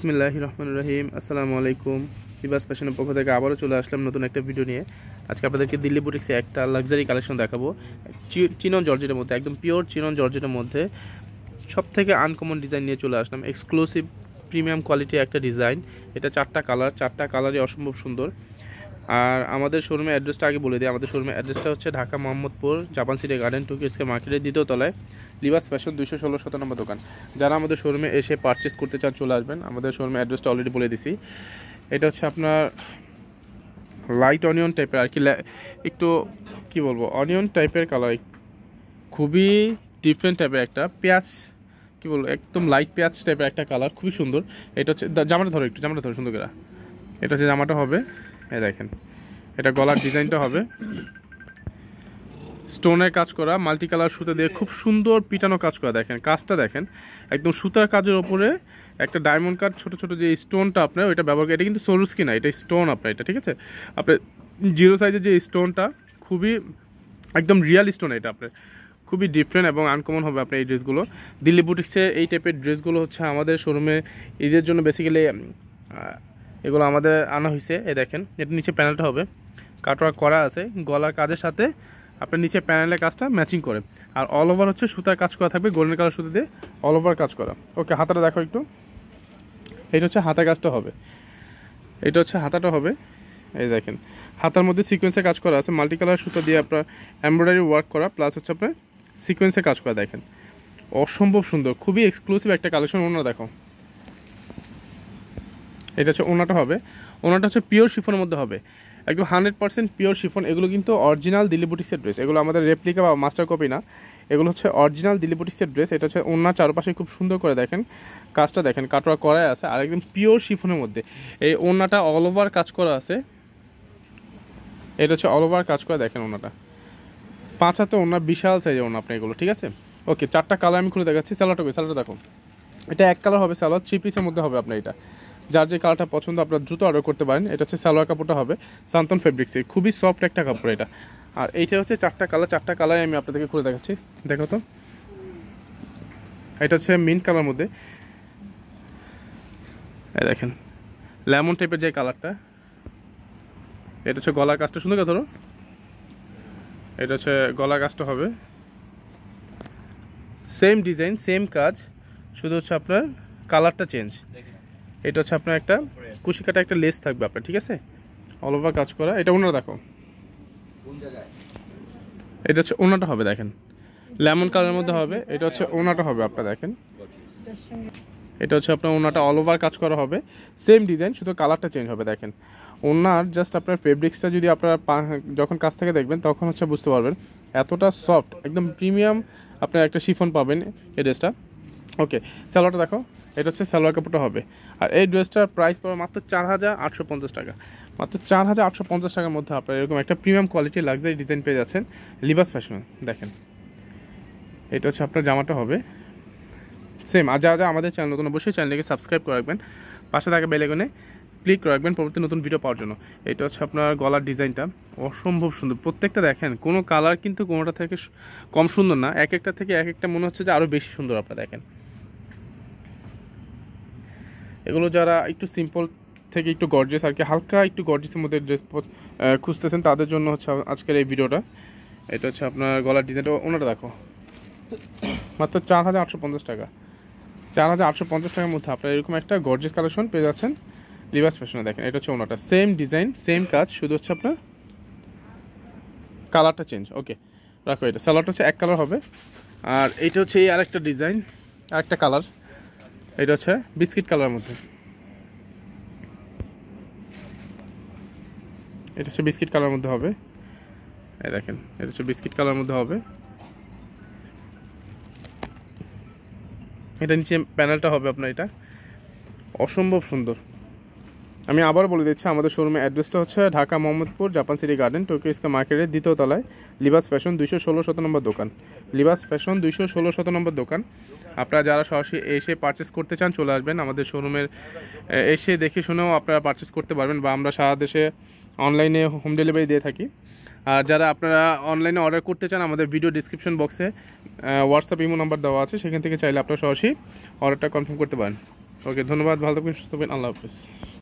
বিসমিল্লাহির রহমানির রহিম। আসসালামু আলাইকুম। লিবাস ফ্যাশনের পক্ষ থেকে আবারও চলে আসলাম নতুন একটা ভিডিও নিয়ে। আজকে আপনাদেরকে দিল্লি বুটিক্সে একটা লাক্সারি কালেকশন দেখাবো। চিনন জর্জেটের মধ্যে, একদম পিওর চিনন জর্জেটের মধ্যে সব থেকে আনকমন ডিজাইন নিয়ে চলে আসলাম। এক্সক্লুসিভ প্রিমিয়াম কোয়ালিটির একটা ডিজাইন। এটা চারটা কালারই অসম্ভব সুন্দর। আর আমাদের শোরুমের অ্যাড্রেসটা আগে বলে দিই। আমাদের শোরুমের অ্যাড্রেসটা হচ্ছে Dhaka Mohammadpur Japan city garden Tokyo square মার্কেটের দ্বিতীয় তলায়, লিবাস ফ্যাশন 216 নম্বর দোকান। যারা আমাদের শোরুমে এসে পারচেস করতে চান চলে আসবেন। আমাদের শোরুমের অ্যাড্রেসটা অলরেডি বলে দিছি। এটা হচ্ছে আপনার লাইট অনিয়ন টাইপের আর কি, একটু কি বলবো, অনিয়ন টাইপের কালার, খুবই ডিফারেন্ট টাইপের একটা পেঁয়াজ, কি বলবো, একদম লাইট পেঁয়াজ টাইপের একটা কালার, খুবই সুন্দর। এটা হচ্ছে জামাটা ধরো সুন্দর করে। এটা হচ্ছে জামাটা হবে, এই দেখেন। এটা গলার ডিজাইনটা হবে স্টোনের কাজ করা, মাল্টি কালার সুতো দিয়ে খুব সুন্দর পিটানো কাজ করা। দেখেন কাজটা, দেখেন একদম সুতার কাজের ওপরে একটা ডায়মন্ড কাট, ছোট ছোট যে স্টোনটা আপনার ওইটা ব্যবহার করে। এটা কিন্তু সরুস্কি না, এটা স্টোন আপনার, এটা ঠিক আছে। আপনার জিরো সাইজের যে স্টোনটা, খুবই একদম রিয়াল স্টোন। এটা আপনার খুবই ডিফারেন্ট এবং আনকমন হবে আপনার এই ড্রেসগুলো। দিল্লি বুটিক্সের এই টাইপের ড্রেসগুলো হচ্ছে আমাদের শোরুমে ঈদের জন্য বেসিক্যালি এগুলো আমাদের আনা হয়েছে। এই দেখেন, এটা নিচে প্যানেলটা হবে কাটওয়ার্ক করা আছে, গলার কাজের সাথে আপনার নিচে প্যানেলের কাজটা ম্যাচিং করে। আর অল ওভার হচ্ছে সুতার কাজ করা থাকবে, গোল্ডেন কালার সুতো দিয়ে অল ওভার কাজ করা। ওকে, হাতাটা দেখো একটু। এটা হচ্ছে হাতা কাজটা হবে, এটা হচ্ছে হাতাটা হবে। এই দেখেন, হাতার মধ্যে সিকোয়েন্সে কাজ করা আছে, মাল্টি কালার সুতো দিয়ে আপনার এমব্রয়ডারি ওয়ার্ক করা, প্লাস হচ্ছে আপনার সিকোয়েন্সে কাজ করা। দেখেন অসম্ভব সুন্দর, খুবই এক্সক্লুসিভ একটা কালেকশন। ওনারা দেখো, এটা হচ্ছে ওনাটা হবে। ওনাটা হচ্ছে পিওর শিফনের মধ্যে হবে, একদম 100% পিওর শিফন। এগুলো কিন্তু অরিজিনাল দিল্লি বুটিক্সের ড্রেস, এগুলো আমাদের রেপ্লিকা বা মাস্টার কপি না, এগুলো হচ্ছে অরিজিনাল দিল্লি বুটিক্সের ড্রেস। এটা হচ্ছে ওনার চারপাশে খুব সুন্দর করে দেখেন কাজটা, দেখেন কাটওয়ার্ক করা আছে, আর একদম পিওর শিফনের মধ্যে এই ওনাটা অল ওভার কাজ করা আছে। এটা হচ্ছে অল ওভার কাজ করা, দেখেন ওনাটা 5 হাতে ওনা, বিশাল সাইজের ওনা আপনার এগুলো, ঠিক আছে। ওকে, চারটা কালার আমি খুলে দেখাচ্ছি। স্যালোয়ারটা দেখো, এটা এক কালার হবে, স্যালোয়ার 3 পিসের মধ্যে হবে আপনার। এটা যার যে কালারটা পছন্দ আপনার দ্রুত অর্ডার করতে পারেন। এটা হচ্ছে সালোয়ার কাপড়টা হবে সান্তন ফেব্রিক্সে, খুবই সফট একটা কাপড় এটা। আর এইটা হচ্ছে চারটা কালার আমি আপনাদেরকে খুলে দেখাচ্ছি। দেখো তো, এটা হচ্ছে মিন্ট কালার মধ্যে, এই দেখেন লেমন টাইপের যে কালারটা। এটা হচ্ছে গলার কাজটা, সুন্দর করে ধরো। এটা হচ্ছে গলার কাজটা হবে সেম ডিজাইন সেম কাজ, শুধু হচ্ছে আপনার কালারটা চেঞ্জ। এটা হচ্ছে আপনার একটা কুশি কাটা একটা লেস থাকবে আপনার, ঠিক আছে, অল ওভার কাজ করা। এটা ওনাটা দেখো, এটা হচ্ছে ওনাটা হবে, দেখেন লেমন কালারের মধ্যে হবে। এটা হচ্ছে ওনাটা হবে আপনার, দেখেন এটা হচ্ছে আপনার ওনাটা অল ওভার কাজ করা হবে, সেম ডিজাইন, শুধু কালারটা চেঞ্জ হবে। দেখেন ওনার জাস্ট আপনার ফেব্রিক্সটা যদি আপনারা যখন কাছ থেকে দেখবেন তখন হচ্ছে বুঝতে পারবেন এতটা সফট, একদম প্রিমিয়াম আপনার একটা শিফন পাবেন এই ড্রেসটা। ওকে, সালোয়ারটা দেখো, এটা হচ্ছে সালোয়ার কাপড়টা হবে। আর এই ড্রেসটার প্রাইস পাবে মাত্র 4850 টাকা। মাত্র 4850 টাকার মধ্যে আপনার এরকম একটা প্রিমিয়াম কোয়ালিটির লাক্সারি ডিজাইন পেয়ে যাচ্ছেন লিবাস ফ্যাশন। দেখেন এটা হচ্ছে আপনার জামাটা হবে সেম। আর যারা আমাদের চ্যানেল নতুন, অবশ্যই চ্যানেলকে সাবস্ক্রাইব করে রাখবেন, পাশে থাকা বেল আইকনে ক্লিক করে রাখবেন পরবর্তী নতুন ভিডিও পাওয়ার জন্য। এটা হচ্ছে আপনার গলার ডিজাইনটা, অসম্ভব সুন্দর প্রত্যেকটা। দেখেন কোনো কালার কিন্তু কোনোটা থেকে কম সুন্দর না, এক একটা থেকে এক একটা মনে হচ্ছে যে আরও বেশি সুন্দর। আপনারা দেখেন এগুলো যারা একটু সিম্পল থেকে একটু গর্জিয়াস আর কি, হালকা একটু গর্জিয়াসের মধ্যে ড্রেস খুঁজতেছেন তাদের জন্য হচ্ছে আজকের এই ভিডিওটা। এটা হচ্ছে আপনার গলার ডিজাইনটা, ওনাটা দেখো মাত্র 4850 টাকা। 4850 টাকার মধ্যে আপনার এরকম একটা গর্জিয়াস কালেকশন পেয়ে যাচ্ছেন লিবাস ফ্যাশনে। দেখেন এটা হচ্ছে ওনাটা, সেম ডিজাইন সেম কাজ, শুধু হচ্ছে আপনার কালারটা চেঞ্জ। ওকে রাখো, এটা সালোয়ারটা হচ্ছে এক কালার হবে। আর এইটা হচ্ছে এই আরেকটা ডিজাইন, আরেকটা কালার, এটা হচ্ছে বিস্কিট কালারের মধ্যে। এটা হচ্ছে বিস্কিট কালারের মধ্যে হবে, এই দেখেন এটা হচ্ছে বিস্কিট কালারের মধ্যে হবে। এটা নিচে প্যানেলটা হবে আপনার, এটা অসম্ভব সুন্দর। আমি আবার বলে দিচ্ছি, আমাদের শোরুমের অ্যাড্রেসটা হচ্ছে Dhaka Mohammadpur Japan city garden Tokyo square মার্কেটের দ্বিতীয় তলায়, লিবাস ফ্যাশন 216 নম্বর দোকান। লিবাস ফ্যাশন 216 নম্বর দোকান। আপনারা যারা সরাসরি এসে পারচেস করতে চান চলে আসবেন আমাদের শোরুমের, এসে দেখে শুনেও আপনারা পারচেস করতে পারবেন, বা আমরা সারা দেশে অনলাইনে হোম ডেলিভারি দিয়ে থাকি। আর যারা আপনারা অনলাইনে অর্ডার করতে চান, আমাদের ভিডিও ডিসক্রিপশন বক্সে হোয়াটসঅ্যাপ ইমো নাম্বার দেওয়া আছে, সেখান থেকে চাইলে আপনারা সরাসরি অর্ডারটা কনফার্ম করতে পারেন। ওকে, ধন্যবাদ, ভালো থাকবেন, সুস্থ থাকবেন, আল্লাহ হাফেজ।